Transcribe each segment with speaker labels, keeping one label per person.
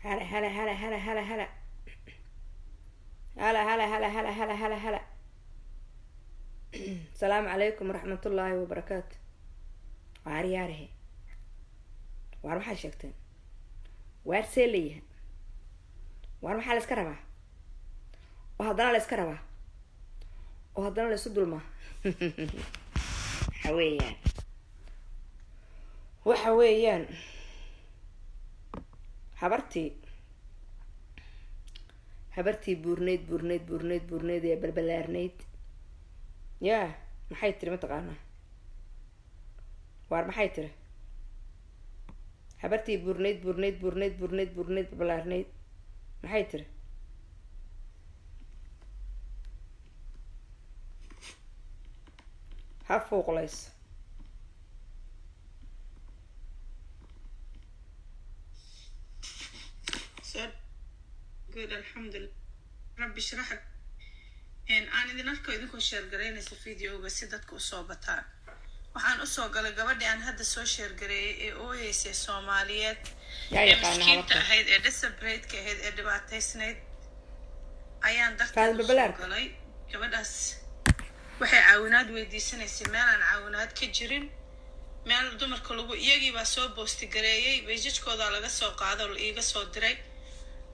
Speaker 1: هلا هلا هلا هلا هلا هلا هلا هلا هلا هلا هلا هلا هلا. السلام عليكم ورحمة الله وبركاته. وعرياره وأروح على شكتين وارسليه وأروح على سكربة وهضنا على سكربة وهضنا على سد الماء. حويان وحويان habartii buurneyd ee balbalaarneyd yaa maxay tiri mataqaanaa waar maxay tiri habartii buurneyd balbalaarneyd maxay tiri ha fuuqlayso
Speaker 2: الحمد لله ربي اشرح لك aan idin arko idinkoo sheergaraynaysa videoga si dadka usoo bataan waxaan usoo galay gabadhii aan hadda soo sheergareeyay ee ooyeysay Soomaaliyeed ee miskiinta ahayd ee desperate-ka ahayd ee dhibaataysnayd ayaan darteed galay gabadhaas waxay caawinaad weydiisanaysay meel aan caawinaad ka jirin meel dumarka lagu iyagii baa soo boosti gareeyay beejajkooda laga soo qaado oo iiga soo diray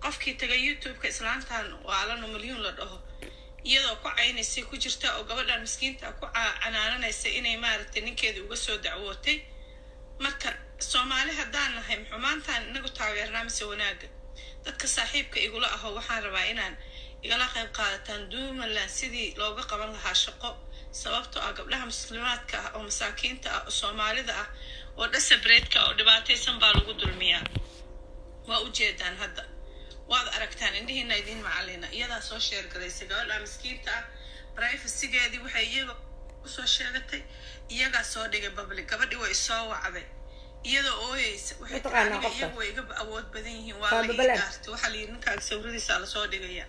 Speaker 2: qofkii tagay YouTube-ka islaantan waa la milyan la dhaho iyadoo ku caynaysay ku jirta oo gabadhan miskiinta ku canaananaysa inay maaragtay ninkeeda uga soo dacwootay marka Soomaali hadaan nahay xumaantan inagu taageernaa mise wanaaga dadka saaxiibka igula ah waxaan rabaa inaan igala qayb qaadataan duumalan sidii looga qaban lahaa shaqo sababtoo ah gabdhaha muslimaadka ah oo masaakiinta ah oo Soomaalida ah oo desperate-ka oo dhibaataysan baa lagu dulmiyaa waa u jeedaan hadda waad aragtaan indhihiina idin macalina iyada soo sheer garaysay gabadha miskiinta ah privacy-geedii waxay iyaga u soo sheegatay iyaga soo dhigay public gabadhii way soo wacday iyada ooyeysa waxay taqaanaa iyagu way iga awood badan yihiin waa la gaartay waxa la yidhi ninkaaga sawiradiisa la soo dhigaya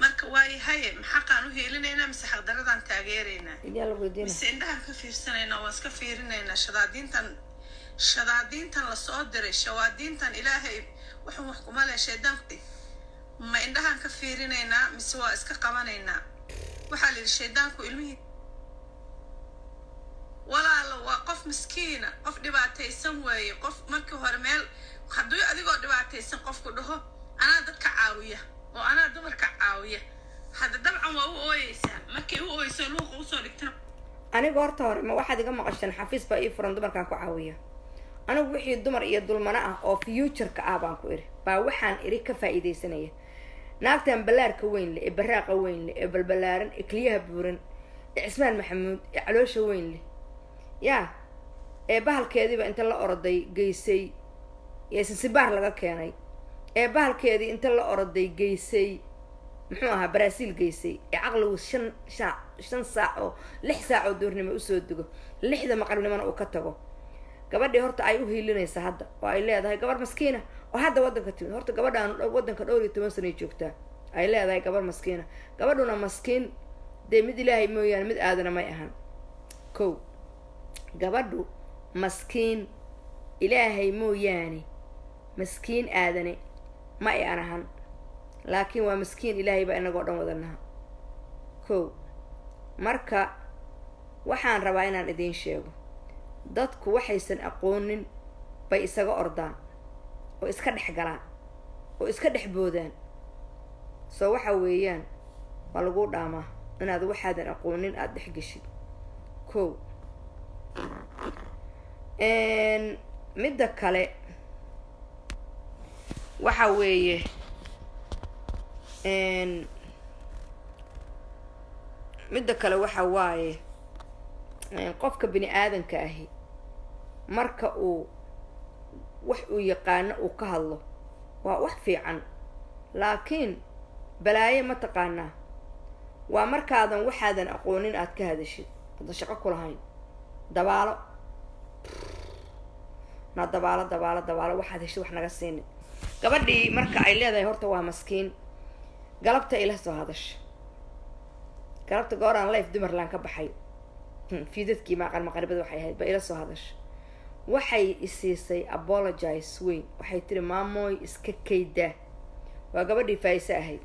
Speaker 2: marka waay haye maxaqaan u heelinaynaa mise xaqdaradan taageeraynaa mise indhahan ka fiirsanaynaa waan iska fiirinaynaa shadaadiintan la soo diray shawaadiintan ilaahay wuxuu wax kuma leh shaydaanku ma indhahan ka fiirinaynaa mise waa iska qabanaynaa waxa la yidhi shaydaanku ilmihii walaalo waa qof miskiina qof dhibaataysan weeye qof markii hore meel hadduu adigoo dhibaataysan qofku dhaho anaa dadka caawiya oo anaa dumarka caawiya hadda dabcan waa u ooyeysaa markay u ooyeyso luuqa usoo dhigtana
Speaker 1: aniga horta hore ma waxaad iga maqashaan xafiis baa ii furan dumarkaan ku caawiya anigu wixii dumar iyo dulmana ah oo future-ka ah baan ku iri baa waxaan iri ka faa'iidaysanaya naagtan balaarka weyn leh ee baraaqa weyn leh ee balbalaaran ee kaliyaha buuran ee Cismaan Maxamuud ee caloosha weyn leh yaa ee bahalkeediiba inta la oroday geysay ee Zanzibar laga keenay ee bahalkeedii inta la oroday geysay muxuu ahaa Brazil geysay ee caqligu 5 saac oo 6 saac oo duurnimo u soo dugo 6da maqribnimana uu ka tago gabadhii horta ay u hiilinaysa hadda oo ay leedahay gabar maskiina oo hadda wadanka timid horta gabadhaan wadanka 12 sano joogtaa ay leedahay gabar maskiina gabadhuna maskiin de mid ilaahay mooyaan mid aadana may ahan ko gabadhu maskiin ilaahay mooyaane maskiin aadane ma ay ahan laakiin waa maskiin ilaahay baa inagoo dhan wadanaha ko marka waxaan rabaa inaan idin sheego dadku waxaysan aqoonin bay isaga ordaan oo iska dhex galaan oo iska dhex boodaan soo waxa weeyaan waa lagu dhaamaa inaad waxaadan aqoonin aad dhex gashid ko midda kale waxa weeye midda kale waxa waaye qofka bini aadanka ahi marka uu wax uu yaqaano uu ka hadlo waa wax fiican laakiin balaaye ma taqaanaa waa markaadan waxaadan aqoonin aad ka hadashid hadda shaqo ku lahayn dabaalo na dabaalo waxaad heshid wax naga siinin gabadhii marka ay leedahay horta waa maskiin galabta ila soo hadasha galabta gooraan life dumarland ka baxay fiidadkii maqan maqribada waxay ahayd ba ila soo hadasha waxay isiisay apologize weyn. waxay tiri maamooy iska kayda. waa gabadhii faayse ahayd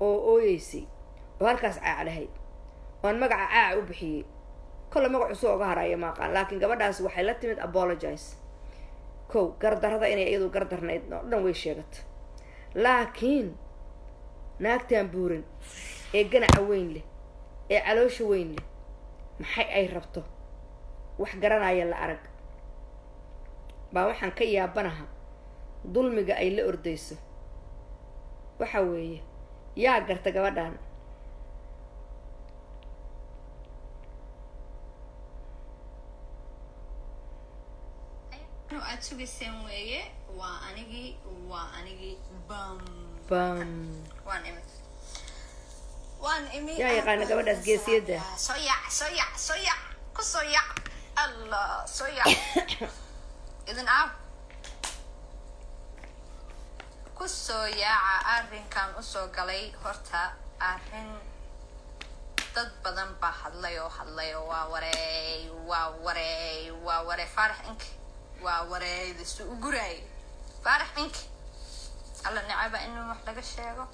Speaker 1: oo ooyeysay oo halkaas caaclahayd waan magaca caac u bixiyey. kolle magacu soo uga haraya maaqaan, laakiin gabadhaas waxay la timid apologize. kow gardarrada inay iyadu gardarnayd oo dhan way sheegata, laakiin naagtan buuran ee ganaca weyn leh ee caloosha weyn leh maxay ay rabto wax garanaya la arag baa waxaan ka yaabanaha dulmiga ay la ordayso. waxa weeye yaa garta gabadhan.
Speaker 3: aad sugayseen weeye waa anigii bam waan imi
Speaker 1: yaa yaqaana gabadhaas geesiyada.
Speaker 3: soo yac ku soo yac allah soo yac idin ku soo yaaca. arrinkan usoo galay horta arrin dad badan baa hadlay oo waa warey faarax ink waa wareedisu u guraay faarax ink alla necaba inuu wax laga sheego,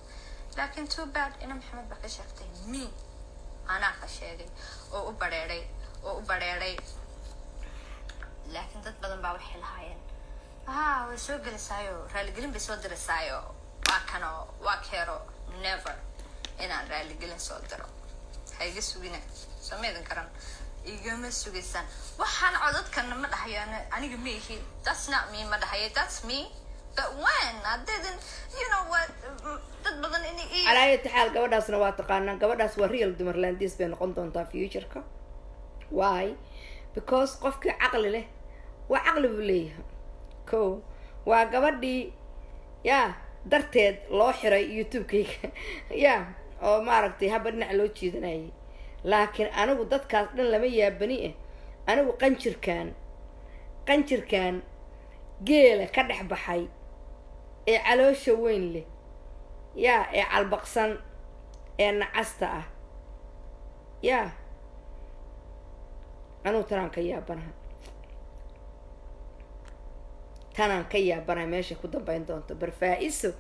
Speaker 3: laakiin too bad ina maxamed baa ka sheegtay anaa ka sheegay oo u bareeray laakiin dad badan baa waxay lahaayeen way soo gelisaayo raaligelin bay soo dirasaayo waa keero never inaan raaligelin soo diro. hayga sugina sameedan karan igama sugaysaan waxaan codadkana ma dhahayaan aniga meehi. That's not me ma dhahayo, that's me. But when I didn't, you know what, dad badan inay
Speaker 1: على أي حال gabadhaasna waa taqaanaa. gabadhaas waa real dumarlandis bay noqon doontaa future-ka. why? because qofkii caqli leh waa caqli buu leeyahay. kow waa gabadhii darteed loo xiray youtube-kayga oo maaragtay haba dhinac loo jiidanayay. laakiin anigu dadkaas dhan lama yaabani anigu qanjirkan geela ka dhex baxay ee caloosha weyn leh ee calbaqsan ee nacasta ah anigu tanaan ka yaabanaha meesha ku dambayn doonto. barfaa-iso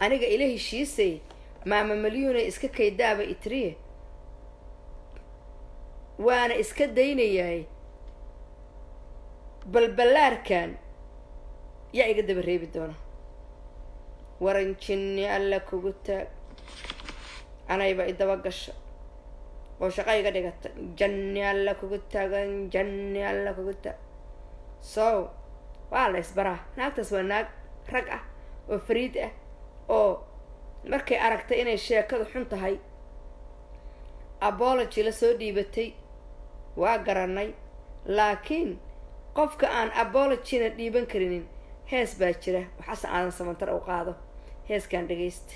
Speaker 1: aniga ila heshiisay maama malyuune iska kaydaaba itriye waana iska daynayahay. balballaarkan yaa iga daba reebi doona. waran jinni alla kugu taag anayba idaba gasho oo shaqa iga dhigata. janni alla kugu taagan janni alla kugu taag. so waa la isbaraa. naagtaas waa naag rag ah oo fariid ah oo markay aragtay inay sheekadu xun tahay apology la soo dhiibatay. waa garanay, laakiin qofka aan apologyna dhiiban karinin hees baa jira waxaase aadan samantar u qaado. heeskan dhagaysta.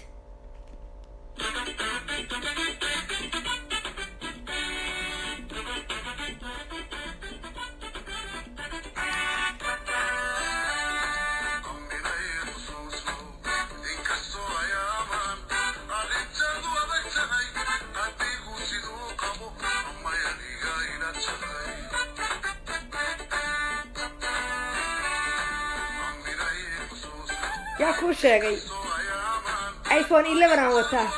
Speaker 1: yaa kuu sheegay iphone 11 aan wataa.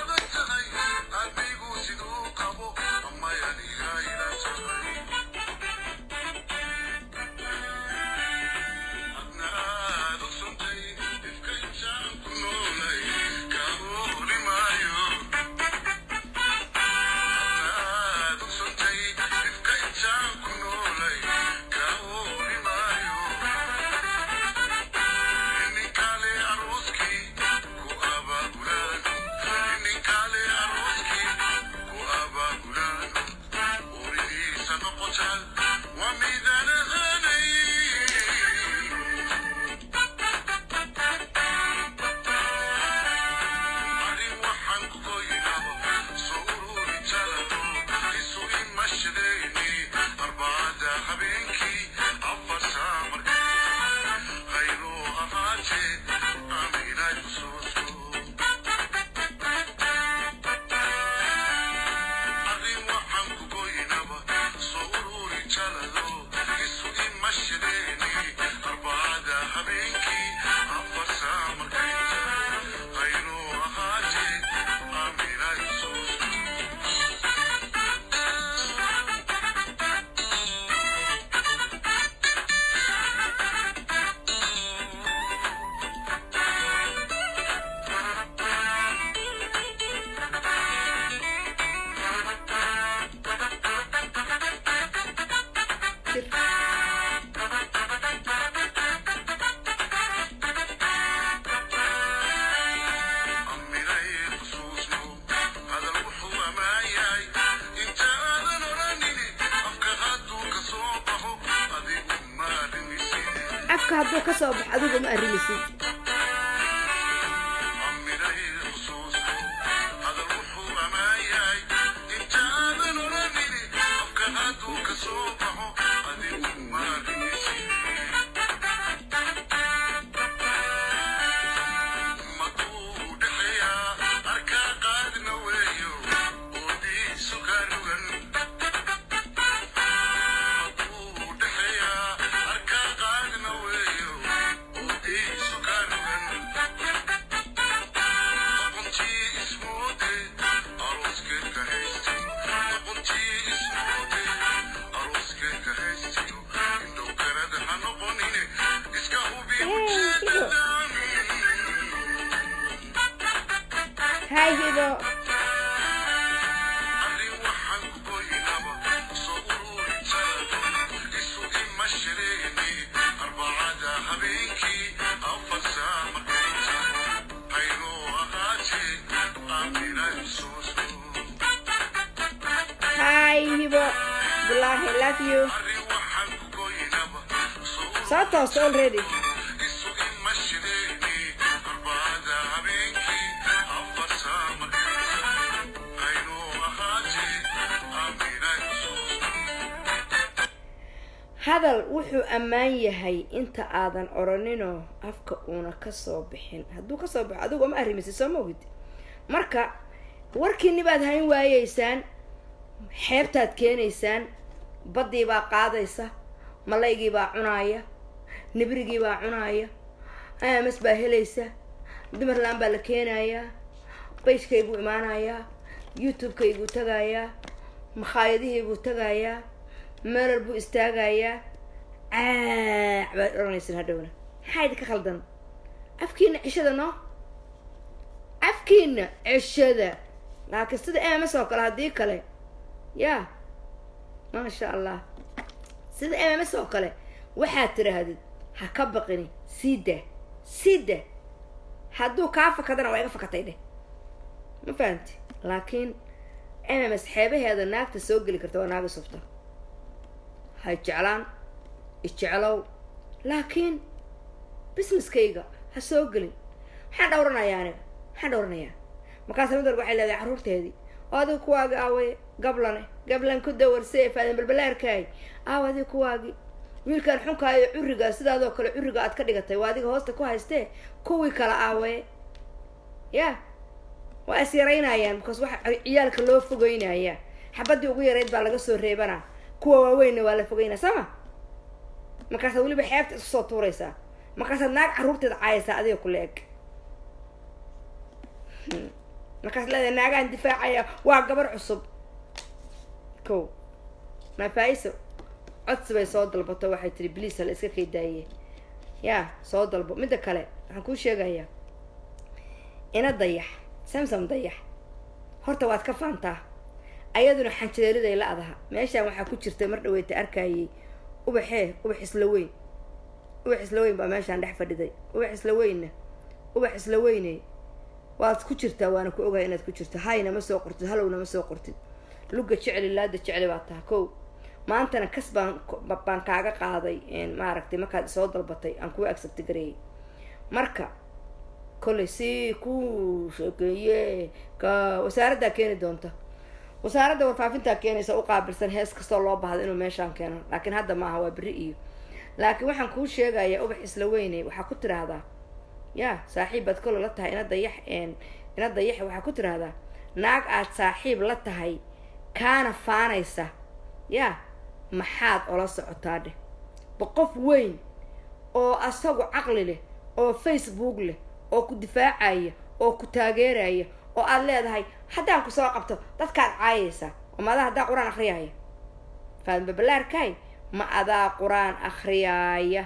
Speaker 1: hadduu ka soo baxo adigu ma arrimisid Hi, Hibo. Hi, Hibo. Billahi, I love you. Satos already. hadal wuxuu ammaan yahay inta aadan oraninoo afka uuna kasoo bixin hadduu kasoo baxo adigu ma arrimisay soo moogid marka warkiinni baad hayn waayeysaan xeebtaad keenaysaan baddii baa qaadaysa malaygii baa cunaaya nibrigii baa cunaaya aamas baa helaysa dumarlaan baa la keenayaa bayshkayguu imaanayaa youtube-kayguu tagaayaa makhaayadihiibuu tagaayaa meelar buu istaagayaa baad oranaysan hadhowna maxaa idinka khaldan afkiina cishada no afkiina cishada laakiin sida ms oo kale haddii kale ya maasha allah sida ms oo kale waxaad tidhaahdid ha ka baqini sida hadduu kaa fakadana waa iga fakatay dheh ma fahamti laakiin ms xeebaheeda naagta soo geli karta waa naaga sufta hay jeclaan isjeclow laakiin businesskayga ha soo gelin maxaan dhowranayaa aniga maxaan dhowranayaa markaasa mid walba waxay leedahay carruurteedii oo adiga kuwaagi aawaye gablan ku dawarsee faadan balbalaarkaay aaw adiga kuwaagi wiilkaan xunkaayo curiga sidaadoo kale curiga aad ka dhigatay waa adiga hoosta ku haystee kuwii kala aawaye ya waa is yaraynayaan because waxa ciyaalka loo fogeynaya xabadii ugu yarayd baa laga soo reebanaa kuwa waaweynna waa la fogeynaa sama markaasaad weliba xeebta isku soo tuuraysaa markaasaad naag carruurteeda caayaysaa adiga kula eg markaas leedahay naagaan difaacaya waa gabar cusub ko mafaa'iso codsi bay soo dalbato waxay tiri bliis hala iska kay daaye ya soo dalbo midda kale waxaan kuu sheegayaa ina dayax samsam dayax horta waad ka faantaa ayaduna xanjadeeriday la adaha meeshaan waxaa ku jirta mar dhaweyta arkayay ubax isla weyn baa meeshaan dhex fadhiday ubax isla weyne waad ku jirtaa waana ku ogahay inaad ku jirto hayna ma soo qortid halowna ma soo qortid luga jeceli laada jeceli baa taha ko maantana kas baan kaaga qaaday maaragtay markaad soo dalbatay aan kuwa accept gareeyay marka kolley si ku sheekeeye ka wasaaraddaa keeni doonta wasaaradda warfaafintaa keenaysa u qaabilsan hees kastoo loo baahdo inuu meeshaan keeno laakiin hadda maaha waa beri iyo laakiin waxaan kuu sheegayaa ubax isla weynay waxaa ku tiraahdaa ya saaxiib baad kolo la tahay ina dayax waxaa ku tiraahdaa naag aad saaxiib la tahay kaana faanaysa ya maxaad ola socotaa dheh boqof weyn oo asagu caqli leh oo facebook leh oo ku difaacaya oo ku taageeraya oo aad leedahay haddaan ku soo qabto dadkaad caayaysaa oo ma adaa haddaa qur-aan akriyaaya faadan babalaarkaay ma adaa qur-aan akriyaaya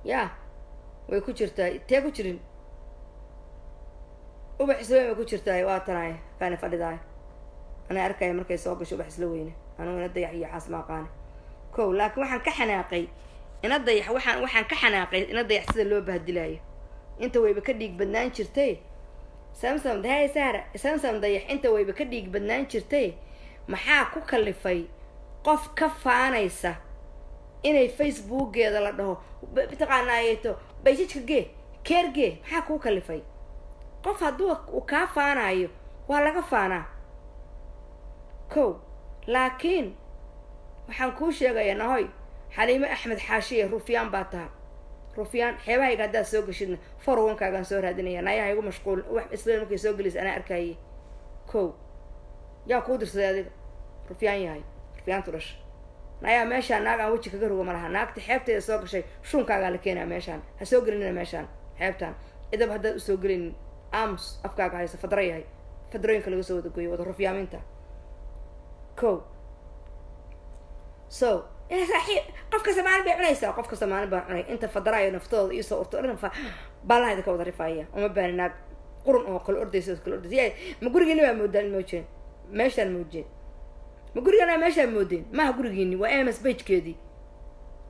Speaker 1: ya way ku jirtaa tee ku jirin ubax isla weyn way ku jirtaa waa tanaay faana fadhidaay anaa arkaya markay soo gasho ubax isla weyne anugu ina dayax iyo caas ma aqaani ko laakiin waxaan ka xanaaqay ina dayax sida loo bahdilaayo inta wayba ka dhiig badnaan jirtay samsam dayax inta wayba ka dhiig badnaan jirtay maxaa ku kalifay qof ka faanaysa inay facebookeeda la dhaho mataqaanaayeeto bayjajka gee keergee maxaa kuu kalifay qof hadduu kaa faanayo waa laga faanaa kow laakiin waxaan kuu sheegayaa nahoy xaliime axmed xaashiye rufyaan baa taha rufyaan xeebahayga haddaad soo geshidna forwankaagaan soo raadinaya naayaha igu mashquul wax isla markay soo gelaysa anaa arkaaye kow yaa kuu dirsaday adiga rufyaan yahay rufyaantu dhasha naayaha meeshaan naag aan weji kaga rogo ma laha naagta xeebteeda soo gashay shuunkaagaa la keenaa meeshaan ha soo gelinina meeshaan xeebtaan idab haddaad usoo gelinin aamus afkaaga haysa fadra yahay fadrooyinka laga soo wada goyo wada rufyaaminta kow so ina saaxiib qofka Soomaali bay cunaysaa qofka Soomaali baa cunay inta fadraayo naftooda iyo soo urto dhan baalaheeda ka wada rifaya uma baaninaag qurun oo kala ordayso ma gurigeena waa moodaan moojeen meeshaan moojeen ma gurigeena meeshaan moodeen ma gurigeeni waa MS page-keedii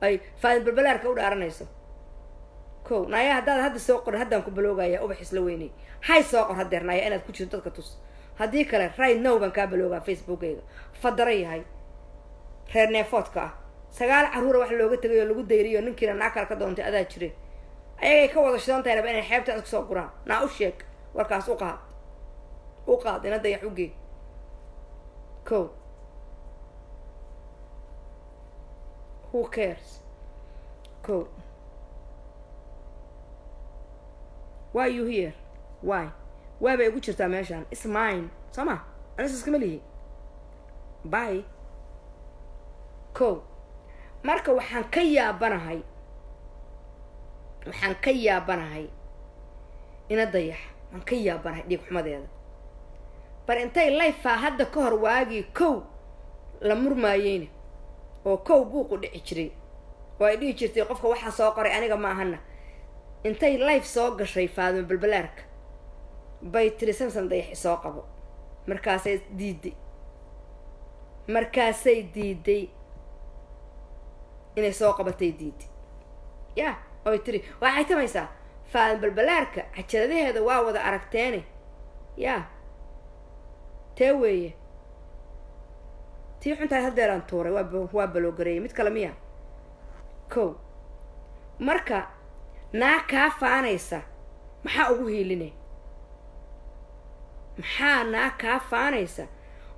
Speaker 1: ay faad balbalaarka u dhaaranayso kow naaya hadda soo qor haddaan ku baloogayaa ubax isla weynay hay soo qor hadeer naaya inaad ku jirto dadka tus haddii kale right now baan kaa baloogaa Facebook-ayga fadra yahay reer neefoodka ah 9 caruur wax looga tagay oo lagu dayriyo ninkiina naag kale ka doontay adaa jire ayay ka wada shidantahay raba inay xeebta isku soo guraan naa u sheeg warkaas u qaad ina dayax u gee kow who cares kow why you here why bay ugu jirtaa meeshaan is mine sama anas iskama lihi bye kow marka waxaan ka yaabanahay ina dayax waan ka yaabanahay dhiig xumadeeda bar intay life hadda ka hor waagii kow la murmaayeen oo kow buuq u dhici jiray oo ay dhihi jirtay qofka waxa soo qoray aniga ma ahana intay life soo gashay faadmo balbalaarka bay tiri samsan dayax soo qabo markaasay diiday inay soo qabatay diiday yaa oo tiri waxay tamaysaa faadmo balbalaarka xajadadeeda waa wada aragteene yaa tee weeye tii xuntahay hadeeraan tuuray waa baloogareeyay mid kale miya kow marka naa kaa faanaysa maxaa ugu hiiline maxaa naa kaa faanaysa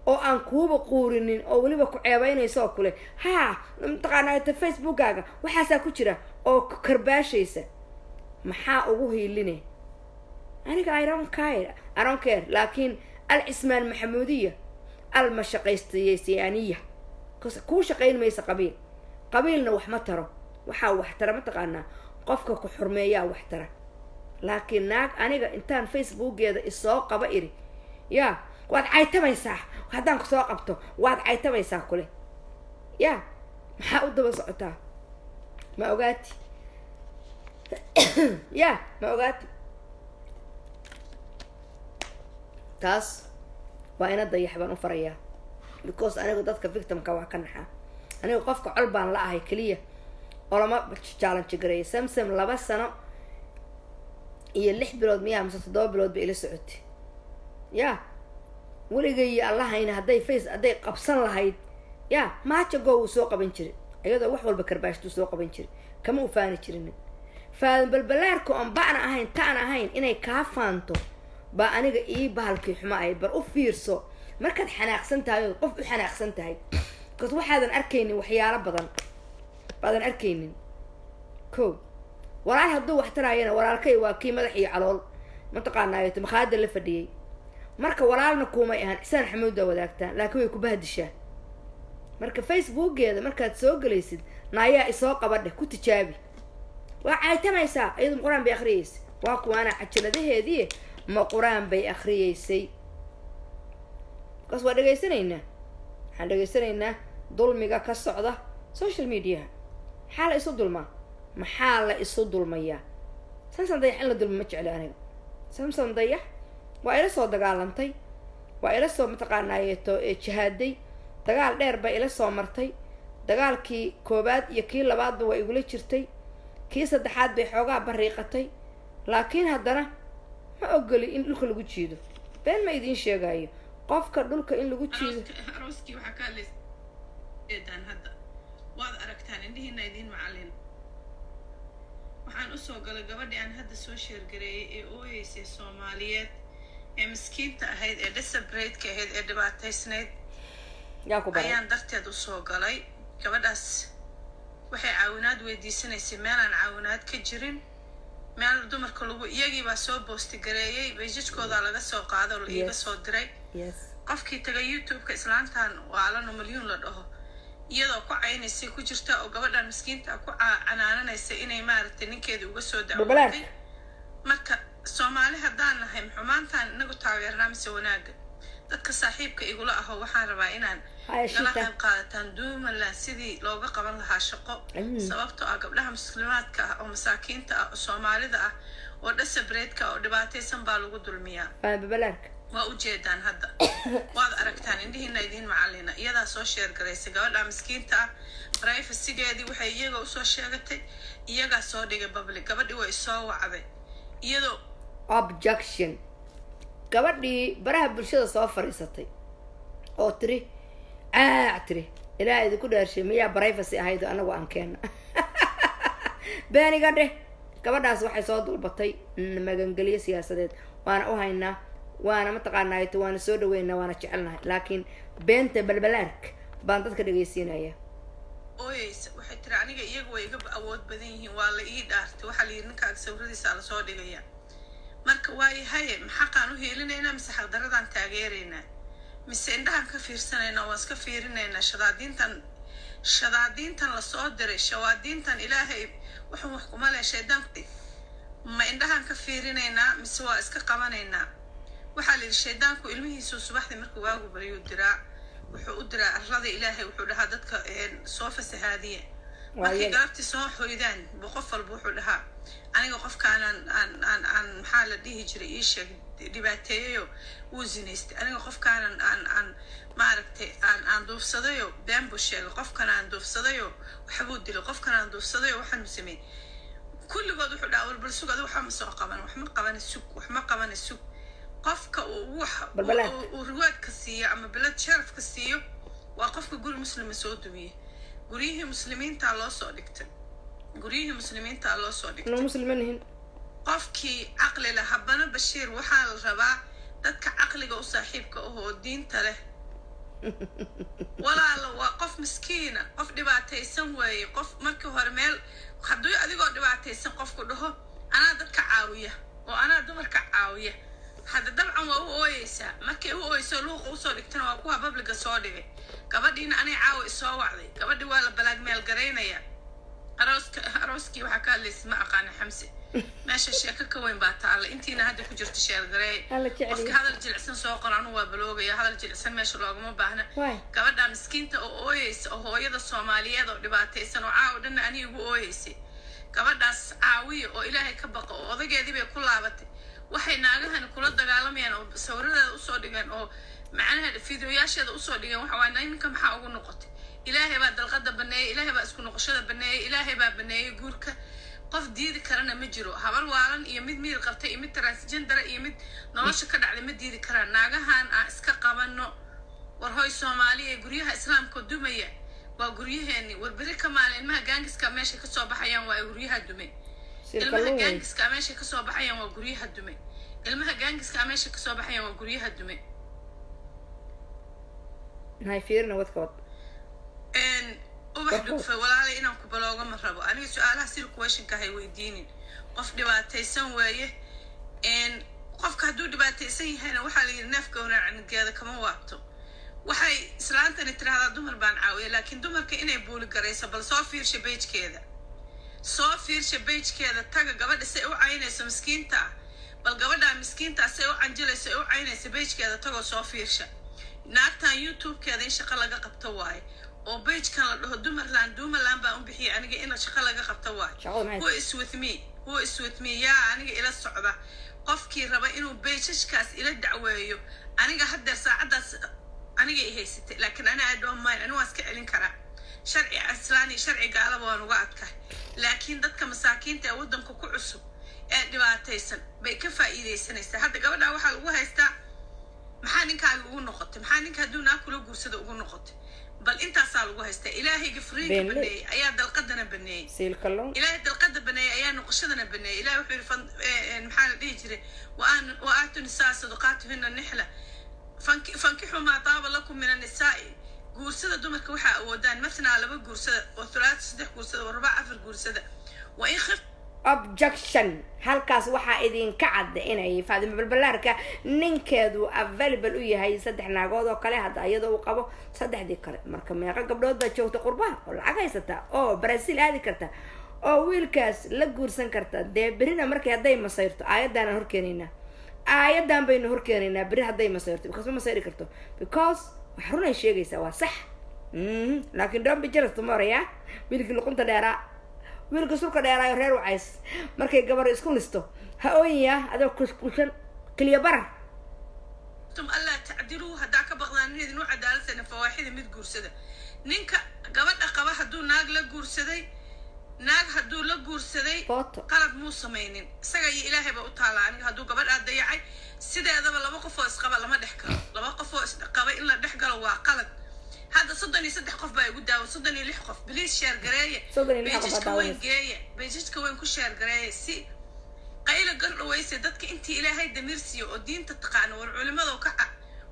Speaker 1: oo aan kuuba quurinin oo weliba ku ceebaynaysa oo kule haa mataqaanaa Facebook-aaga waxaasaa ku jira oo karbaashaysa maxaa ugu hiiline aniga I don't care laakiin العثمان محمودية المشقيستيانية كو شقين ميسا قبيلنا وحمتره وحتره متقانا قفك كحرمية وحتره لكن ناك أنا إنتان فيسبوك يدا السوق بئري يا واد عيتا ميساح وهدان كسوق أبتو واد عيتا ميساح كله يا محاود بصعتها ما أوقاتي يا ما أوقاتي taas waa ina dayax baan u farayaa because anigu dadka victimka waa ka naxaa anigu qofka col baan la ahay kaliya oo lama challenge gareeyay samsam 2 sano iyo 6 bilood miyaa mise 7 bilood bay ila socotay yaa waligay allahayna hadday qabsan lahayd yaa maacha go soo qaban jiray iyadoo wax walba karbaashtu soo qaban jiray kama u faani jirin faan balbalaarku aan baan ahayn taan ahayn inay ka faanto ba aniga bahalkii xuma ay bar u fiirso markaad xanaaqsan tahay qof u xanaaqsan tahay qofka waxaadan arkaynin waxyaalo badan arkaynin kow walaal hadduu wax taraayana walaalkay waa kii madax iyo calool mataqaanaayo makhaadir la fadhiyay marka walaalna kuumay ahan isaan xamuuda wadaagtaan laakiin way ku bahdishaa marka Facebook-geeda markaad soo galaysid naayaa isoo qabadhe ku tijaabi waa caytamaysaa iyadoo quraan bay akhriyaysa waa kuwaana cajiladaheedii ma quraan bay akhriyeysay waa dhagaysanaynaa dulmiga ka socda social media maxaa la isu dulmayaa samsan dayax in la dulmo ma jecli aniga samsan dayax waa ila soo dagaalantay waa ila soo mataqaanaayeeto jihaaday dagaal dheer bay ila soo martay dagaalkii koobaad iyo kii labaadba waa igula jirtay kii saddexaad bay xoogaa bariiqatay laakiin haddana ma ogoli in dhulka lagu jiido been ma idin sheegayo qofka dhulka in lagu jiido
Speaker 2: arooskii waxa ka leeyahay hadda waad aragtaan indhihiina idiin macallin waxaan usoo galay gabadhii aan hadda soo sheergareeyay ee ooyeysay soomaaliyeed ee miskiinta ahayd ee desabrateka ahayd ee dhibaataysnayd ayaan darteed usoo galay gabadhaas waxay caawinaad weydiisanaysay meelaan caawinaad ka jirin meel dumarka lagu iyagiibaa soo boostigareeyey beejajkoodaa laga soo qaado la iiga soo diray qofkii tagay youtube-ka islaantan waalano milyuun la dhaho iyadoo ku caynaysay ku jirta oo gabadhan miskiinta ku canaananaysa inay maaragtay ninkeedii uga soo dacwatay marka soomaali haddaan nahay xumaantaan inagu taageernaa mise wanaaga dadka saaxiibka igula aho waxaan rabaa inaan nala qayb qaadataan duumaland sidii looga qaban lahaa shaqo sababtoo ah gabdhaha muslimaadka ah oo masaakiinta ah oo soomaalida ah oo desabrateka oo dhibaataysan baa lagu dulmiyaa waa ujeedaan hadda waad aragtaan indhihiina idiin macallina iyadaa soo sheergaraysay gabadha miskiinta ah privacygeedii waxay iyaga usoo sheegatay iyagaa soo dhigay public gabadhii way soo wacday iyadoo
Speaker 1: objection gabadhii baraha bulshada soo fariisatay oo tiri tiri ilaaha idinku dhaarshay miyaa privacy ahayd anagu aan keena beeniga dheh gabadhaas waxay soo dulbatay magangeliyo siyaasadeed waana u haynaa waana mataqaanaato waana soo dhaweynaa waana jecelnahay laakiin beenta balbalaarka baan dadka dhegaysiinaya
Speaker 2: ooyeysa waxay tiri aniga iyagu way iga awood badan yihiin waa la ii dhaartay waxaa la yidhi ninkaaga sawiradiisa lasoo dhigaya marka waayo haye maxaqaan u hiilinaynaa mise xaqdaradaan taageeraynaa mise indhahaan ka fiirsanaynaa waan iska fiirinaynaa shadaadiintan lasoo diray shawaadiintan ilaahay wuxuu wax kuma leh shaydaanku ma indhahaan ka fiirinaynaa mise waa iska qabanaynaa waxaa la yidhi shaydaanku ilmihiisu subaxdii markuu waagu baryuu diraa wuxuu u diraa arlada ilaahay wuxuu dhahaa dadka soo fasahaadiye markay galabtii soo hoydaan qof walba wuxuu dhahaa aniga qofkaanan aan maxaa la dhihi jiray ii sheeg dhibaateeyayo wuu zinaystay aniga qofkaanan aan maaragtay aan duufsadayo been buu sheegay qofkan aan duufsadayo waxbuu dilay qofkan aan duufsadayo waxaan sameey kulligood wuxuu dhahaa walbal sug adi waxba ma soo qaban wax ma qabana sug qofka uu riwaadka siiyo ama belad sharafka siiyo waa qofka guri muslima soo dumiyey guryihii muslimiintaa loo soo dhigtay qofkii caqli leh habana bashiir waxaa la rabaa dadka caqliga u saaxiibka ahoo diinta leh walaalo waa qof miskiina qof dhibaataysan weeye qof markii hore meel hadduu adigoo dhibaataysan qofku dhaho anaa dadka caawiya oo anaa dumarka caawiya hadda dabcan waa u ooyeysaa markay u ooyeyso luuqa usoo dhigtana waa kuwa babliga soo dhigay gabadhiina anay caawa isoo wacday gabadhii waa la balaag meel garaynaya arooskii waxaa ka hadlaysa ma aqaana xamse meesha sheeko ka weyn baa taalla intiina hadda ku jirta sheelgareey qofka hadal jilicsan soo qor anu waa baloogaya hadal jilicsan meesha loogama baahna gabadha miskiinta oo ooyeysa oo hooyada soomaaliyeed oo dhibaataysan oo caawa dhanna ani igu ooyeysay gabadhaas caawiya oo ilaahay ka baqa oo odageedii bay ku laabatay waxay naagahani kula dagaalamayaan oo sawiradeeda usoo dhigeen oo macnaha fideoyaasheeda usoo dhigeen waxa waa ninka maxaa ugu noqotay ilaahay baa dalqada baneeyey ilaahay baa isku noqoshada baneeyey ilaahay baa baneeyey guurka qof diidi karana ma jiro habar waalan iyo mid miir qabtay iyo mid transgendera iyo mid nolosha ka dhacday ma diidi karaan naagahan aan iska qabano war hoy soomaaliya guryaha islaamka dumaya waa guryaheeni war beri ka maalin ilmaha gaangiska meesha kasoo baxayaan waa guryaha dumay ilmaha gaangiska meesha kasoo baxayaan waa guryaha dumay ilmaha gaangiska meesha kasoo baxayaan waa guryaha dumay
Speaker 1: fiirna wadkood
Speaker 2: ubax dhugfay walaalay inaan ku balooga ma rabo aniga su-aalaha silkuweshinka hay weydiinin qof dhibaataysan weeye qofka hadduu dhibaataysan yahayna waxaa la yidhi neefka wanaacnigeeda kama waabto waxay islaantani tirahdaa dumar baan caawiya laakiin dumarka inay buuli garayso bal soo fiirsha beijkeeda taga gabadha say u caynayso miskiinta ah bal gabadhaa miskiinta say u canjilayso ay u caynayso beijkeeda tagoo soo fiirsha naagtan youtube-keeda in shaqo laga qabto waaye oo beijkan la dhaho dumarland baan u bixiyay aniga in shaqo laga qabto waaye who is with me yaa aniga ila socda qofkii raba inuu beijashkaas ila dacweeyo aniga haddeer saacaddaas aniga i haysatay laakiin ana I don't mind ani waa iska celin karaa sharci islaani sharci gaalaba waan uga adkahay laakiin dadka masaakiinta ee waddanka ku cusub ee dhibaataysan bay ka faa'iidaysanaysaa hadda gabadhaa waxaa lagu haystaa maxaa ninkaaga ugu noqotay maxaa ninka hadduu naag kula guursada ugu noqotay bal intaasaa lagu haystaa ilaahayga furiinka baneeyey ayaa dalqadana baneeyey
Speaker 1: siilkalon
Speaker 2: ilaahay dalqada baneeyey ayaa noqoshadana baneeyey ilahay wuxuu yidhi maxaa la dhihi jiray wa aatu nisaa saduqaatuhina nixla fankixu maa taaba lakum min annisaa'i guursada dumarka waxaa awoodaan mathnaa 2 guursada oo thulaatha 3 guursada oo rubaac 4 guursada wa in khif
Speaker 1: objection halkaas waxaa idinka cadda inay faadimo balbalaarka ninkeedu available u yahay 3 naagood oo kale hadda iyadoo uu qabo 3dii kale marka meeqa gabdhood baa joogta qurbaha oo lacag haysata oo Brazil aadi karta oo wiilkaas la guursan karta dee berina markay hadday masayrto aayadan horkeenayna aayadan baynu horkeenaynaa beri hadday masayrto because ma masayri karto because wax runay sheegaysaa waa sax laakiin don't be jealous tomorrow ya wiilkii luqunta dheeraa wiilka sulka dheeraayo reer wacays markay gabar isku listo ha ooyaya adoo kushan kaliya barar
Speaker 2: tum alla tacdilu hadaa ka baqdaan inay inuu cadaaladana fawaaxida mid guursada ninka gabadha qaba haduu naag la guursaday naag haduu la guursaday qalad muu sameeynin isaga iyo ilaahay ba u taala aniga haduu gabadha dayacay sideedaba 2 qof oo isqaba lama dhex galo 2 qof oo isqaba in la dhex galo waa qalad هذا صدني 3 قف باي قدام صدني 6 قف بليز شير قرايه بيجيك وين جايه بيجيك وين كل شير قرايه سي قايله قر ويسه ددك انت الهي دميرسي او دينتا تقان والعلماء وكع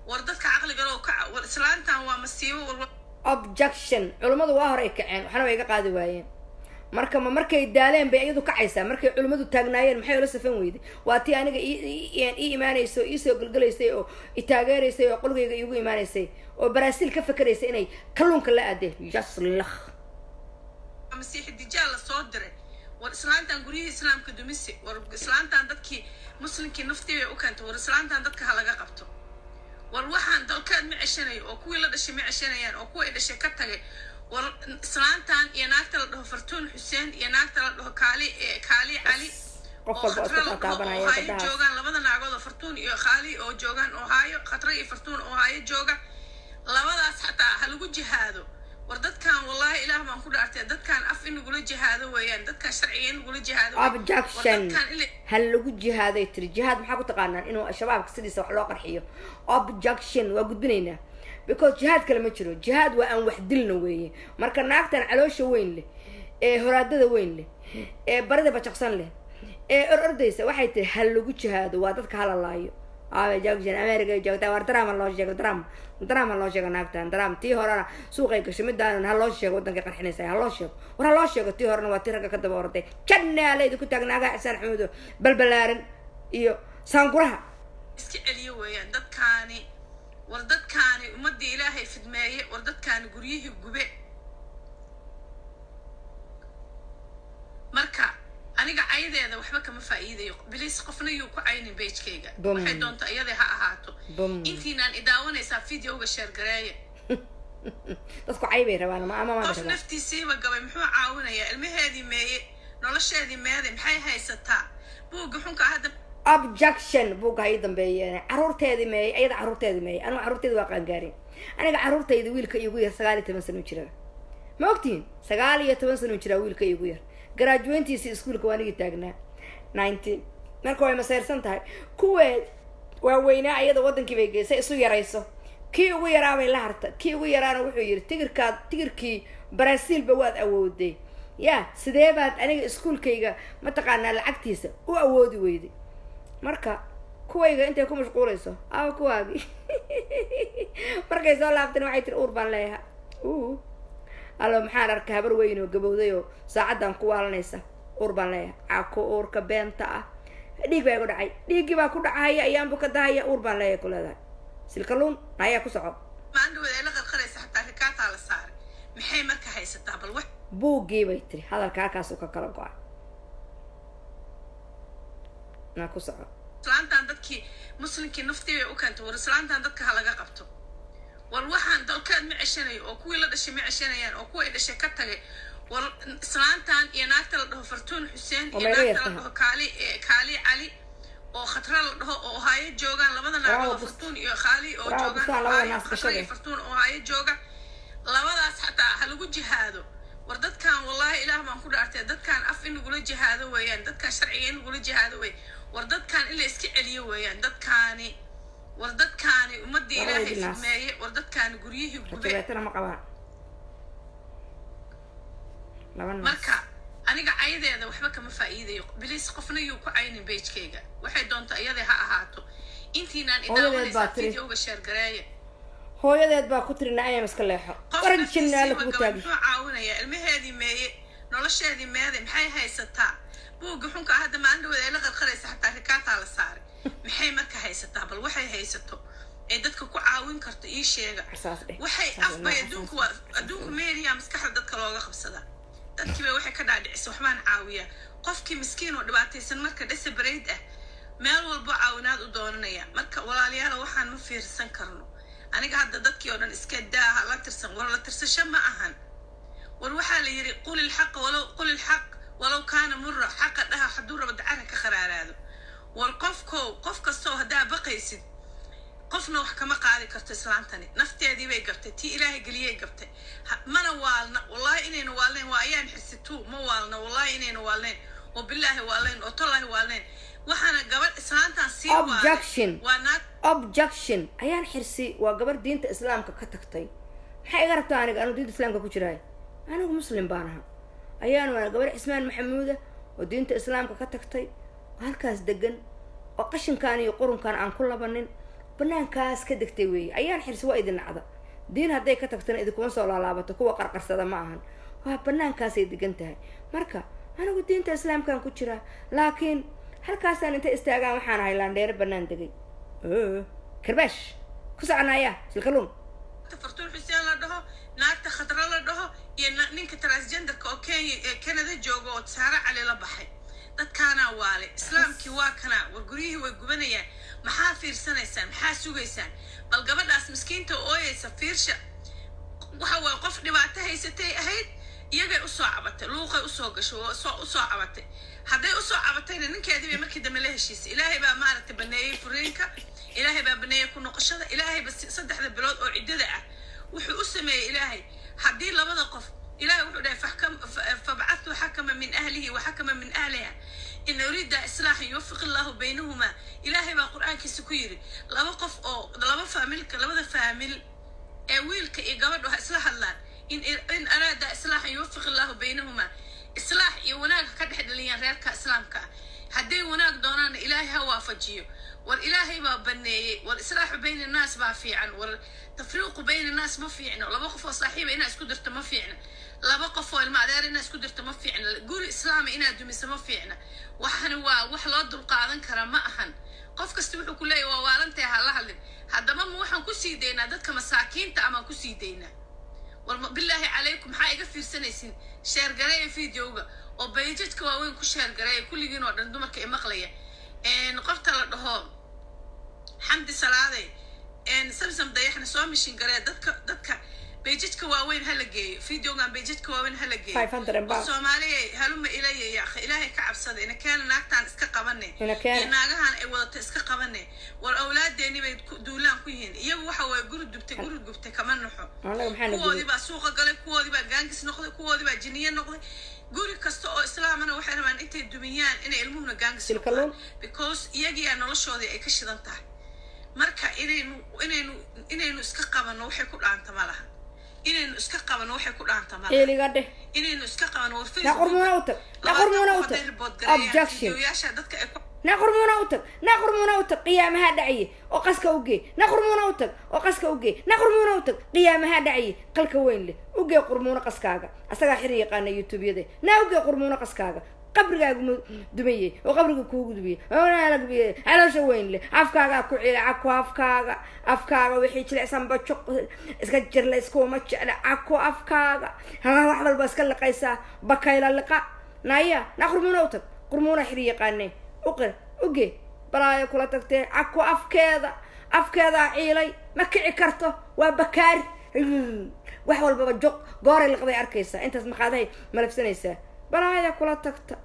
Speaker 2: ورددك عقل قالو كع والاسلامتان وا مسيبه
Speaker 1: objection culimadu waa hore kaceen waxana way iga qaadi waayeen markay daaleen bay iyadu kacaysaa markay culimadu taagnaayeen maxay ula safan weyday waa tii aniga iimaanayso soo galgalaysay oo taageeraysay oo qolgayga iigu iimaanaysay oo Brazil ka fakaraysay inay kalluunka la aadeen yaslakh
Speaker 2: masiix dijaal soo diray war islaantan guriyada islaamka dumisi war islaantan dadkii muslimkii naftii u keentay war islaantan dadka laga qabto war waxaan dalkeed ma ceshanay oo kuwii la dhashay ma ceshanayaan oo kuwii dhashay ka tagay war islaantan iyo naagta la dhaho Fartuun Xuseen iyo naagta la dhaho Kaali cali
Speaker 1: qof walba oo taabanaya
Speaker 2: gabadha joogan labada naagood oo Fartuun iyo Kaali oo joogan oo haayo khatra iyo Fartuun oo haayo jooga labadaas xataa ha lagu jihaado war dadkan wallahi ilaah baan ku dhaartay dadkan af in lagu jihaado weeyaan dadkan sharciga in lagu jihaado
Speaker 1: objection hal lagu jihaaday tir jihaad maxaa ku taqaanaan inuu shabaabka sidiisa wax loo qarxiyo objection waa gudbinaynaa because jihaad kale ma jiro jihaad waa aan wax dilna weeye marka naagtan caloosha weyn leh ee horaadada weyn leh ee barada bajaqsan leh ee ordaysa waxay tir hal lagu jihaado waa dadka halalaayo objection America joogta war drama loo sheego drama loo sheego naagtan drama tii horena suuqay gashay midaan ha loo sheego wadanka qarxinaysa ha loo sheego war ha loo sheego tii horena waa tii ragga ka daba orday jannaleedu ku taagnaaga Xasan Xamuud balbalaaran iyo saanguraha
Speaker 2: iska celiyo weeyaan dadkaani war dadkaani ummadii ilaahay fidmeeyay war dadkaani guryihii gube marka aniga caydeeda waxba kama faa'iidayo bilis qofna uu ku caynin page-kayga waxay doonto iyada ha ahaato intiinaan idaawanaysaa videoga share gareeya
Speaker 1: dadku caybay rabaan ama
Speaker 2: qof naftiisiiba gabay muxuu caawinayaa ilmaheedii meeye nolosheedii meeday maxay haysataa buugga xunka hadda
Speaker 1: objection buugga ay dambeeyeen caruurteedii meeye ayada caruurteedii meeye aniga caruurteedii waa qaangaarin aniga caruurteedii wiilka iigu yar 19 sano jira ma ogtiin 19 sano jira wiilka iigu yar graduateisi iskuulka waa nigi taagnaa 19 marka way masayrsan tahay kuweed waa weynaa ayada wadankii bay geysay isu yarayso kii ugu yaraa bay la harta kii ugu yaraana wuxuu yiri tigirkii Brazil ba waad awooday ya sidee baad aniga iskuulkayga ma taqaanaa lacagtiisa u awoodi weyday marka kuwayga intay ku mashquulayso kuwaagi markay soo laabteen waxay tir uur baan leeyahay allo maxaan arkay habar weyn oo gabowday oo saacadan ku waalanaysa uur baan leeyahay caako uurka beenta ah dhiig baa igu dhacay dhiigii baa ku dhacaya ayaanbu ka dahaya uur baan leeyahay ku leedahay silkaluun ayaa ku soco
Speaker 2: maandhawada la qalqalaysa xataa rikaata la saaray maxay marka haysataa bal wax
Speaker 1: buugii bay tiri hadalka halkaas uu ka kala go'ay na ku soco
Speaker 2: islaantan dadkii muslimkii naftii u keentay war islaantan dadka laga qabto war waxaan dalkeed ma ceshanay oo kuwii la dhashay ma ceshanayaan oo kuwii dhashay ka tagay war islaantan iyo naagta la dhaho Fartuun Xuseen iyo naagta la dhaho Kaali cali oo khatra la dhaho oo haayo joogan labada naagood Fartuun iyo Kaali oo joogan Fartuun oo haayo jooga labadaas xataa ha lagu jihaado war dadkan wallahi ilaah baan ku dhaartay dadkan af in lagu jihaado weeyaan dadkan sharciga in lagu jihaado weey war dadkan in la iska celiyo weeyaan dadkaani ummadii ilaahay fidmeeyay war dadkaani guryihii gube
Speaker 1: ma qabaan
Speaker 2: marka aniga caydeeda waxba kama faa'iidayo bilis qofna yuu ku caynin page-kayga waxay doonto iyada ha ahaato intiinaan idaawanaysa videoga share gareeya
Speaker 1: hooyadeed baa ku tiri nacayam iska leexo qaran jinnaale kugu taagi
Speaker 2: wuxuu caawinaya ilmaheedii meeye nolosheedii meede maxay haysataa buugga xunka hadda maalin dhaweed ay la qarqaraysa xataa rikaataa la saaray maxay marka haysataa bal waxay haysato ee dadka ku caawin karto ii sheega waxay afbay adduunka meeliya maskaxda dadka looga qabsadaa dadkiiba waxay ka dhaadhicisa waxbaan caawiyaa qofkii miskiin oo dhibaataysan marka desperate ah meel walbo caawinaad u doonanaya marka walaalayaal waxaan ma fiirsan karno aniga hadda dadkii oo dhan iska daaha la tirsan war la tirsasho ma ahan war waxaa la yiri qul ilxaq walow kaana murra xaqa dhaha hadduu rabo dacana ka kharaaraado war qof kastoo haddaa baqaysid qofna wax kama qaadi karto islaantani nafteedii bay gabtay tii ilaahay geliyay gabtay mana waalna wallahi inaynu waalnayn waa ayaan xirsituu ma waalna wallahi inaynu waalnayn oo bilaahi waalnayn oo tollahi waalnayn waxaana gabadh islaantan sii
Speaker 1: objection ayaan xirsi waa gabadh diinta islaamka ka tagtay maxay iga rabtaa aniga anu diinta islaamka ku jiraay anigu muslim baan aha ayaan waana gabadh cismaan maxamuuda oo diinta islaamka ka tagtay oo halkaas degan oo qashinkan iyo qurunkan aan ku labanin banaankaas ka degtay weeye ayaan xirsi waa idin nacda diin hadday ka tagtana idinkuma soo laalaabato kuwa qarqarsada ma ahan waa banaankaasay degan tahay marka anigu diinta islaamkaan ku jiraa laakiin halkaasaan inta istaagaan waxaan ahay laandheere banaan degay karbaash ku soconaya silkaluun
Speaker 2: fartuun xuseen la dhaho naagta khadra la dhaho iyo ninka transgenderka oo kenya ee canada jooga oo saara cali la baxay dadkaana waale islaamkii waa kana war guryihii way gubanayaan maxaa fiirsanaysaan maxaa sugaysaan bal gabadhaas miskiinta ooyaysa fiirsha waxa waa qof dhibaato haysatay ahayd iyagay usoo cabatay luuqay usoo gashay usoo cabatay hadday usoo cabatayna ninkeedii bay markii dambe la heshiisay ilaahay baa maaragtay baneeyey furiinka ilaahay baa baneeyey ku noqoshada ilaahay ba 3 bilood oo ciddada ah wuxuu u sameeyey ilaahay haddii labada qof ilaahay wuxuu dhahay fabcathu xakama min ahlihi wa xakama min ahliha in urida islaahan yuwaffiq allahu baynahuma ilaahay baa qur-aankiisa ku yiri laba qof oo labada faamil ee wiilka iyo gabadhu isla hadlaan in araada islaahan yuwaffiq allahu baynahuma islaax iyo wanaag ka dhex dhaliyaan reerka islaamka hadday wanaag doonaan ilaahay ha waafajiyo war ilaahay baa baneeyey war islaaxu bayna naas baa fiican war tafriiqu bayna naas ma fiicno laba qof oo saaxiiba inaa isku dirto ma fiicna laba qof oo ilma adeer inaa isku dirto ma fiicna guri islaami inaa dumiso ma fiicna waxana waa wax loo dulqaadan kara ma ahan qof kasta wuxuu ku leeyahay waa waalantahay ha la hadlin haddaba ma waxaan ku sii daynaa dadka masaakiinta ama ku sii daynaa war bilaahi calaykum maxaa iga fiirsanaysin sheer gareeya videoga oo bayjadka waaweyn ku sheer gareeya kulligiin oo dhan dumarka i maqlaya qofta la dhaho xamdi salaade samsam dayaxna soo mishin garee dadka bayjadka waaweyn hala geeyo videogan bayjadka waaweyn hala geeyo soomaaliya haluma ilaya ya akhi ilaahay ka cabsada ina keena naagtaan iska qabanay iyo naagahan ay wadato iska qabanay war awlaadeeni bay duulaan ku yihiin iyagu waxa way guri gubtay kama naxo kuwoodii baa suuqa galay kuwoodii baa gaangis noqday kuwoodii baa jiniye noqday guri kasta oo islaamana waxay rabaan intay dumiyaan inay ilmuhuna gaangis noqdaan because iyagiyaa noloshoodii ay ka shidan tahay marka inaynu iska qabano waxay ku dhaanta ma laha inaynu iska qabano waxay ku dhaanta ma laha
Speaker 1: eeligadhe
Speaker 2: inaynu iska qabano war
Speaker 1: naqurmuna objection naqurmuna utag qiyaamaha dhaciye oo qaska ugee naqurmuna utag qiyaamaha dhaciye qalka weyn leh ugee qurmuuna qaskaaga asagaa xir yaqaana youtube-yada naa ugee qurmuuna qaskaaga qabrigaagu dumayey oo qabriga kuugu dumiyey caloosha weyn leh afkaagaa ku cila caku afkaaga wixii jilicsan bajo iska jirla iskuma jecla caku afkaaga wax walba iska liqaysaa bakayla liqa naya naa qurmuuna utag qurmuuna xir yaqaane uqir uge balaayo kula tagtee caku afkeedaa ciilay ma kici karto waa bakaari wax walbaba joq gooray liqday arkaysaa intaas maqaadahay malafsanaysaa balaayo kula tagta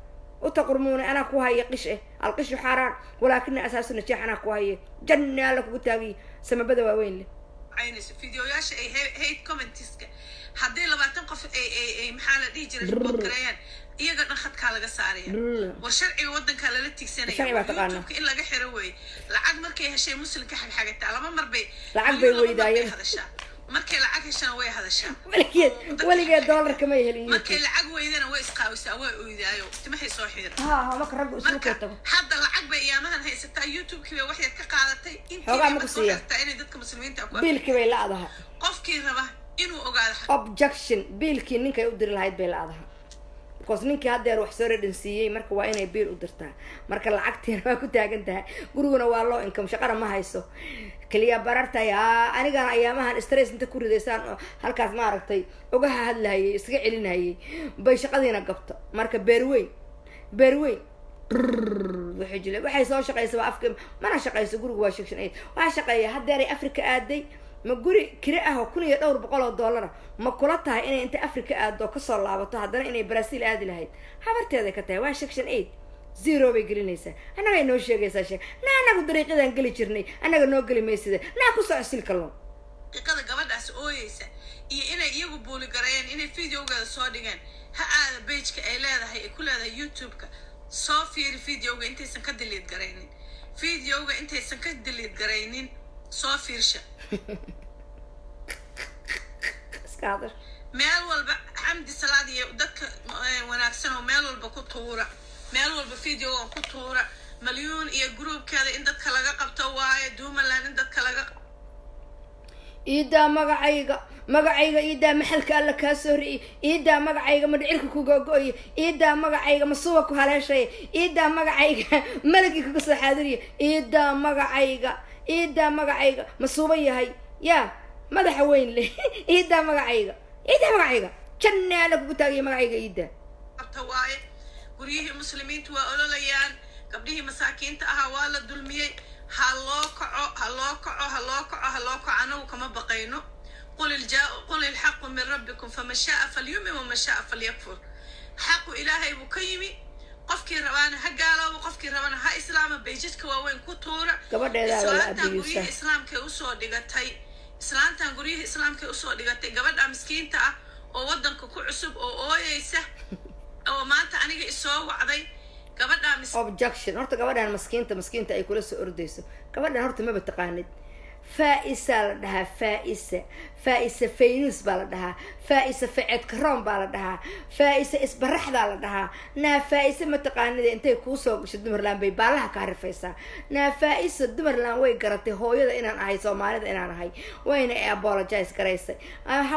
Speaker 1: utaqurmuuna anaa ku haya qish alqishu xaaraan walaakina asaasu najaax anaa ku haya janna alla kugu taagay samabada waaweyn leh
Speaker 2: عينس فيديوهاش أي هيت كومنتيسك هدي لبعتن قف أي محل دي جري بكريان يقدر ناخد كلا جسارية والشرعي ودن كلا للتكسينة يوتيوب إلا جحروي العقد مركي هالشيء مسلم كحاجة تعلم ما مربي
Speaker 1: العقد بيويدايم
Speaker 2: هذا الشيء markay lacag heshana way hadashaa
Speaker 1: weligeed dollar kama helin
Speaker 2: markay lacag weydana way isqaawisaa way oydaayo timahay soo xiira
Speaker 1: marka raggu isugu tago
Speaker 2: hadda lacag bay iyaamahan haysataa youtube-kii bay waxay ka qaadatay
Speaker 1: xoogaa ma ku siiya
Speaker 2: inay dadka muslimiinta ku
Speaker 1: biilkii bay la-adaha
Speaker 2: qofkii raba inuu ogaado
Speaker 1: objection biilkii ninkay u diri lahayd bay la-adaha because ninkii haddeer wax soo redhansiiyey marka waa inay biil u dirtaa marka lacagtiina waa ku taagan tahay guriguna waa loo income shaqana ma hayso keliya barartay anigana ayaamahan stress inta ku ridaysaan oo halkaas maaragtay ugaha hadlahayay iskaga celinayay bay shaqadiina gabto marka beerweyn waxay soo shaqaysa waa afka mana shaqayso guriga waa section 8 waxaa shaqeeya haddeeray africa aaday ma guri kire ah oo $1,200 ma kula tahay inay inta africa aado kasoo laabato haddana inay brazil aadi lahayd habarteeda ka tahay waa section 8 zero bay gelinaysaa annaga noo sheegaysaa sheeg anagu dariiqadan geli jirnay annaga noo geli maysida ku socsil kalon
Speaker 2: daqiiqada gabadhaas ooyeysa iyo inay iyagu buuli gareeyeen inay videogeeda soo dhigeen ha aada page-ka ay leedahay ay ku leedahay youtube-ka soo fiiri videoga intaysan ka delete garaynin soo fiirsha meel walba xamdi salaad iyo dadka wanaagsan oo meel walba ku tuura meel walba videogan ku tuura malyuun iyo groupkeeda in dadka laga qabto waaye duumaland in dadka laga
Speaker 1: iidaa magacayga iidaa maxalka alla kaa soo ri'i iidaa magacayga madhicirka ku googo'aya iidaa magacayga masuuba ku haleeshaya iidaa magacayga malagii kaga soo xaadiriya iidaa magacayga masuuba yahay yaa madaxa weyn leh iidaa magacayga jannaala kugu taagaya magacayga iidaa
Speaker 2: qabta waaye guryihii muslimiintu waa ololayaan gabdhihii masaakiinta ahaa waa la dulmiyey ha loo kaco anagu kama baqayno qul ilxaqu min rabbikum faman shaaa falyumin waman shaaa falyakfur xaqu ilaahay buu ka yimi qofkii rabaana ha gaaloobo qofkii rabana ha islaama bayjidka waaweyn ku tuura islaantan guryihii islaamkay usoo dhigatay gabadha miskiinta ah oo wadanka ku cusub oo ooyeysa oo maanta aniga isoo wacday
Speaker 1: objection horta gabadhan maskiinta ay kula soo ordayso gabadhan horta maba taqaanid faa'isaa la dhahaa faa'isa faynus baa la dhahaa faa'isa faced karoon baa la dhahaa faa'isa isbaraxdaa la dhahaa naa faa'isa ma taqaanida intay kuu soo gasho dumarland bay baalaha kaa rifaysaa naa faa'isa dumarland way garatay hooyada inaan ahay soomaalida inaan ahay wayna apologize garaysay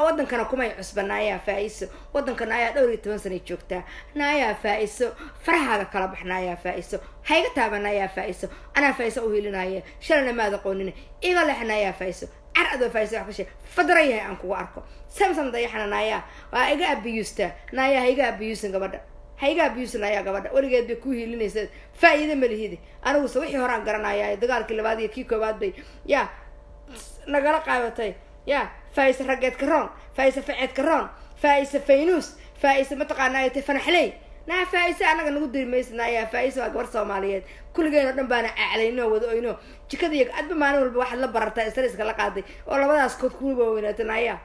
Speaker 1: wadankana kumay cusba naayaa faa'iso wadankana ayaa 12 sanay joogtaa naayaa faa'iso farahaaga kala bax naayaa faa'iso hayga taabanaayaa faa'iso anaa faa'iso u hilinaya shalana maad aqoonina iga leexnaayaa faa'iso carado faa'iso wax ka sheeg fadra yahay aan kugu arko samsam dayaxna naayaa waa iga abiyusta naayaa hayga abiyusan gabadha hayga abiyusan naayaa gabadha weligeed bay ku hilinaysaa faa'iido ma lihidi anigu se wixii horaan garanayaa dagaalkii labaad iyo kii koobaad bay yaa nagala qaabatay yaa faa'iso raggeed karoon faa'iso faceed karoon faa'iso faynus faa'iso mataqaanaa tay fanaxley naa faa'iso anaga nagu diri maysa naayaa faa'iso waa gabar soomaaliyeed kulligeen oo dhan baana aclayno wada oyno jikada iyo adba maalin walba waxaad la barataa stress-ka la qaaday oo labadaas kood kuuba weynaata naayaa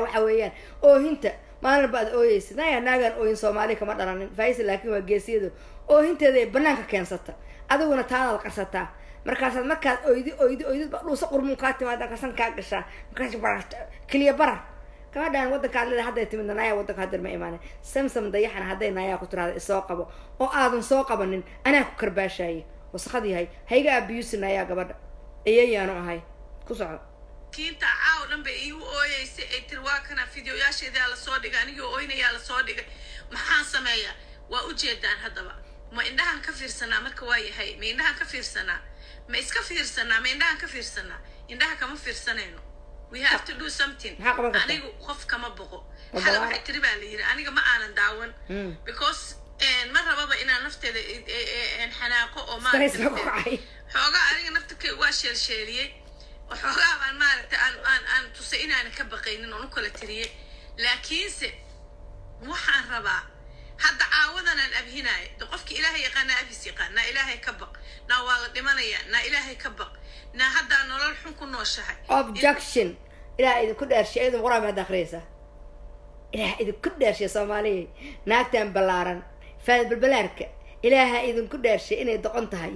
Speaker 1: waxa weeyaan oohinta maalin walba aad ooyeysa naagaan ooyin soomaali kama dhalanin faa'iso laakiin waa geesiyadu oohinteeda ay banaanka keensata adiguna taadaad qarsataa markaad oydi dhuusa qurmuun kaa timaada kasan kaa gashaa markaas keliya barar gabadhaan wadanka adleda hadday timidna naayaa wadanka hadeer ma imaanin samsam dayaxana hadday naayaa ku tiraada isoo qabo oo aadan soo qabanin anaa ku karbaashaaye wasaqad yahay hayga abiyusi naayaa gabadha iyayaanu ahay ku soco
Speaker 2: kiinta caaw dhan bay iigu ooyeysay ay tiri waa kana fideoyaasheedaa lasoo dhigay anigii ooynayaa lasoo dhigay maxaan sameeyaa waa ujeedaan haddaba ma indhahan ka fiirsanaa marka waa yahay ma indhahan ka fiirsanaa ma iska fiirsanaa ma indhahan ka fiirsanaa indhaha kama fiirsanayno we have to do something anigu qof kama boqo xala waxay tiri baa la yiri aniga ma aanan daawan because ma rababa inaan nafteeda xanaaqo oo xoogaa aniga naftakay waa sheelsheeliyey waxoogaa baan maaragtay aan tusay inaanan ka baqaynin oon u kala tiriyey laakiinse waxaan rabaa hadda caawadanaan abhinaayo de qofki ilaahay yaqaanaa abis yaqaan naa ilaahay ka baq naa waa la dhimanayaa naa ilaahay ka baq naa haddaa nolol xun ku nooshahay
Speaker 1: objection ilaah idinku dheershay idin quraan baad akhriyaysaa ilaah idinku dheershay soomaaliya naagtan ballaaran faad balbalaarka ilaaha idinku dhaarshay inay doqon tahay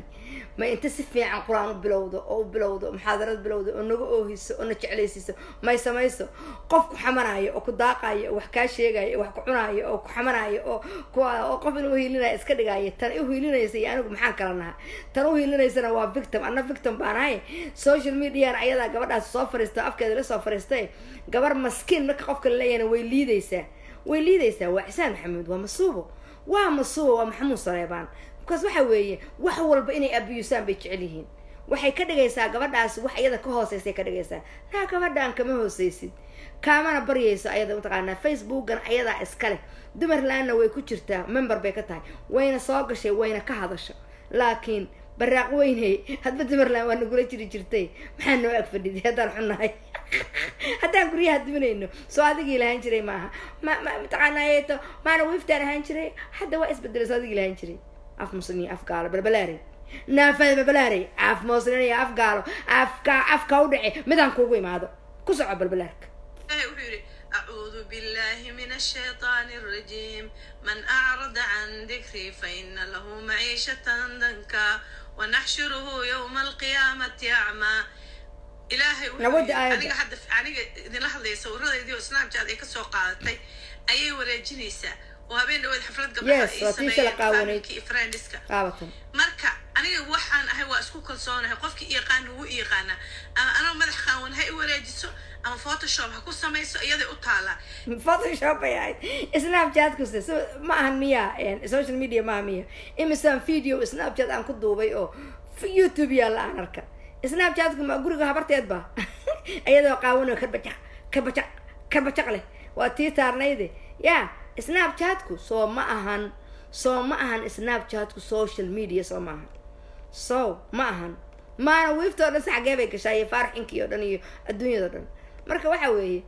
Speaker 1: ma inta si fiican qur-aan u bilowdo muxaadarad bilowdo oo naga oohiso oo na jeclaysiiso may samayso qof ku xamanayo oo ku daaqayo oo wax kaa sheegayo oo wax ku cunayo oo ku xamanayo oo qof inuu hiilinaya iska dhigayo tan u hiilinaysa iyo anigu maxaan kala naha tan u hiilinaysana waa victim anna victim baan ahay social mediana ayadaa gabadhaas soo fariista afkeeda la soo fariistay gabar maskiin marka qofka la leeyahayna way liidaysaa waa cisaan maxamuud waa masuubo waa maxamuud saleebaan because waxa weeye wax walba inay abiyusaan bay jecel yihiin waxay ka dhigaysaa gabadhaas wax iyada ka hooseysay ka dhigaysaa laa gabadhaan kama hooseysid kaamana baryayso ayada mataqaanaa facebookan ayadaa iskale dumarlaanna way ku jirtaa member bay ka tahay wayna soo gashay wayna ka hadasho laakiin baraaq weynay hadba dumarlaan waa nagula jirtay maxaa noo ag fadhiday haddaan xunnahay haddaan guryaha duminayno soo adigii lahaan jiray maaha mataqaanaayeeto maana wiiftaan ahaan jiray hadda waa isbedelay soo adigii lahaan jiray af muslimiin af gaalo balbalaarey naafada balbalaarey af muslimiin af gaalo afka u dhici midaan kuugu imaado ku soco balbalaarka
Speaker 2: أعوذ بالله من الشيطان الرجيم من أعرض عن ذكري فإن له معيشة ضنكا ونحشره يوم القيامة أعمى إلهي أنا حد إذا لحظة يصور ذي سناب شات إيك سوق عادتي أي ولا جنيسة وهبين دول حفلات قبل
Speaker 1: يس
Speaker 2: فريندسكا marka aniga waxaan ahay waa isku kalsoonahay qofkii yaqaan uu yaqaana ana madax qaawan hay wareejiso ama photoshop ha ku samayso iyada u taala
Speaker 1: photoshop ay snapchat ku soo ma ahan miya social media ma miya imisan video snapchat aan ku duubay oo youtube ya la arka snapchat ku ma guriga habarteed ba iyadoo qaawan ka bajaq leh waa tii taarnayde ya snapchat ku soo ma ahan snapchat ku social media soo ma ahan maana wiifto dhan saxagee bay gashay farxinki oo dhan iyo adduunyada dhan marka waxa weeye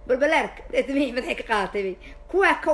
Speaker 1: balbalaarka dadweynaha maxay ka qaadatay kuwa ka